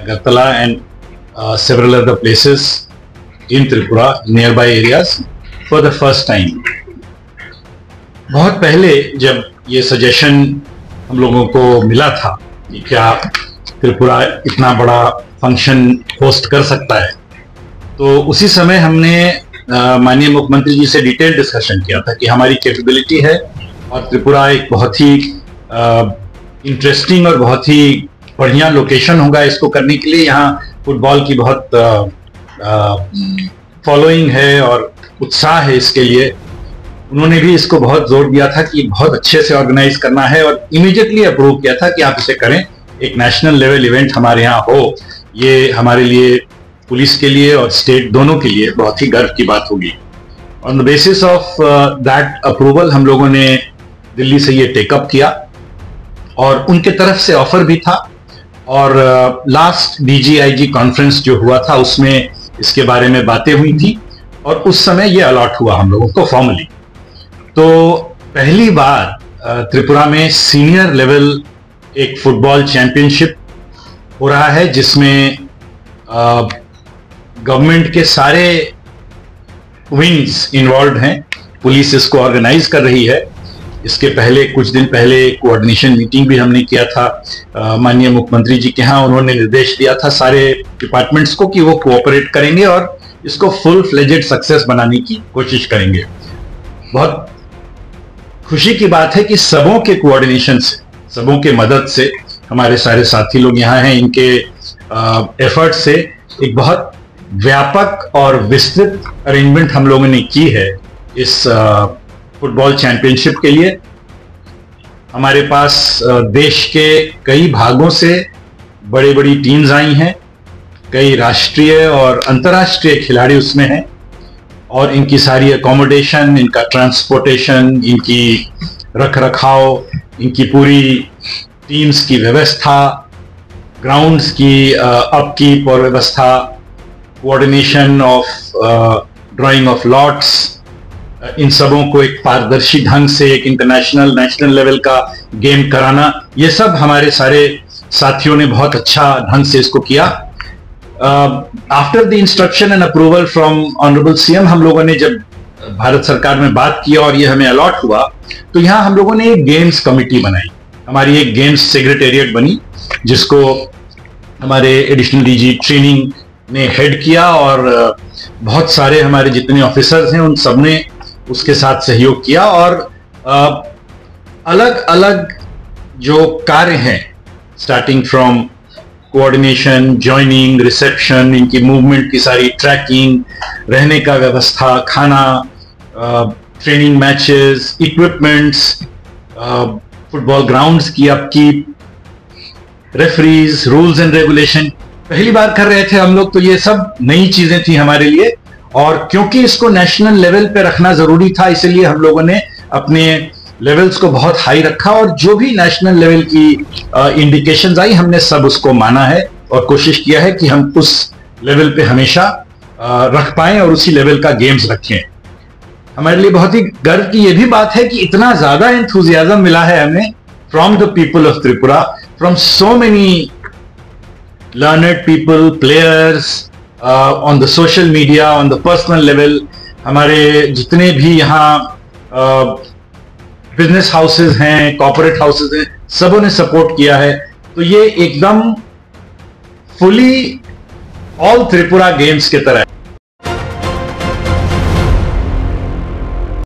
Agartala and several other places in Tripura, nearby areas, for the first time. बहुत पहले जब ये suggestion हम लोगों को मिला था कि क्या त्रिपुरा इतना बड़ा फंक्शन होस्ट कर सकता है, तो उसी समय हमने माननीय मुख्यमंत्री जी से डिटेल डिस्कशन किया था कि हमारी कैपेबिलिटी है और त्रिपुरा एक बहुत ही इंटरेस्टिंग और बहुत ही बढ़िया लोकेशन होगा इसको करने के लिए। यहाँ फुटबॉल की बहुत फॉलोइंग है और उत्साह है इसके लिए। उन्होंने भी इसको बहुत जोर दिया था कि बहुत अच्छे से ऑर्गेनाइज करना है और इमीडिएटली अप्रूव किया था कि आप इसे करें, एक नेशनल लेवल इवेंट हमारे यहाँ हो। ये हमारे लिए, पुलिस के लिए और स्टेट दोनों के लिए बहुत ही गर्व की बात होगी। On the basis of that approval हम लोगों ने दिल्ली से ये टेकअप किया और उनके तरफ से ऑफर भी था और लास्ट DGIG कॉन्फ्रेंस जो हुआ था उसमें इसके बारे में बातें हुई थी और उस समय ये अलॉट हुआ हम लोगों को फॉर्मली। तो पहली बार त्रिपुरा में सीनियर लेवल एक फुटबॉल चैंपियनशिप हो रहा है जिसमें गवर्नमेंट के सारे विंग्स इन्वॉल्व हैं। पुलिस इसको ऑर्गेनाइज कर रही है। इसके पहले कुछ दिन पहले कोऑर्डिनेशन मीटिंग भी हमने किया था माननीय मुख्यमंत्री जी के यहाँ। उन्होंने निर्देश दिया था सारे डिपार्टमेंट्स को कि वो कोऑपरेट करेंगे और इसको फुल फ्लेजेड सक्सेस बनाने की कोशिश करेंगे। बहुत खुशी की बात है कि सबों के कोऑर्डिनेशन से, सबों के मदद से, हमारे सारे साथी लोग यहाँ हैं, इनके एफर्ट से एक बहुत व्यापक और विस्तृत अरेंजमेंट हम लोगों ने की है इस फुटबॉल चैंपियनशिप के लिए। हमारे पास देश के कई भागों से बड़ी बड़ी टीम्स आई हैं, कई राष्ट्रीय और अंतर्राष्ट्रीय खिलाड़ी उसमें हैं और इनकी सारी अकोमोडेशन, इनका ट्रांसपोर्टेशन, इनकी रख रखाव, इनकी पूरी टीम्स की व्यवस्था, ग्राउंड्स की अपकीप और व्यवस्था, coordination of drawing of lots, इन सबों को एक पारदर्शी ढंग से एक इंटरनेशनल नेशनल लेवल का गेम कराना, ये सब हमारे सारे साथियों ने बहुत अच्छा ढंग से इसको किया। After the instruction and approval from honourable CM हम लोगों ने जब भारत सरकार में बात किया और ये हमें अलॉट हुआ तो यहाँ हम लोगों ने एक गेम्स कमिटी बनाई। हमारी एक गेम्स सेक्रेटेरिएट बनी जिसको हमारे एडिशनल DG ट्रेनिंग ने हेड किया और बहुत सारे हमारे जितने ऑफिसर्स हैं उन सब ने उसके साथ सहयोग किया और अलग अलग जो कार्य हैं, starting from coordination, joining, reception, इनकी मूवमेंट की सारी ट्रैकिंग, रहने का व्यवस्था, खाना, training matches, equipments, football grounds की upkeep, referees, rules and regulation, पहली बार कर रहे थे हम लोग तो ये सब नई चीजें थी हमारे लिए। और क्योंकि इसको नेशनल लेवल पे रखना जरूरी था इसलिए हम लोगों ने अपने लेवल्स को बहुत हाई रखा और जो भी नेशनल लेवल की इंडिकेशंस आई हमने सब उसको माना है और कोशिश किया है कि हम उस लेवल पे हमेशा रख पाएं और उसी लेवल का गेम्स रखें। हमारे लिए बहुत ही गर्व की ये भी बात है कि इतना ज्यादा एंथुजियाज्म मिला है हमें from the people of Tripura, from so many learned people, players, on the social media, on the personal level। हमारे जितने भी यहाँ बिजनेस हाउसेज हैं, कॉर्पोरेट हाउसेज हैं, सबों ने सपोर्ट किया है। तो ये एकदम फुली ऑल त्रिपुरा गेम्स की तरह है।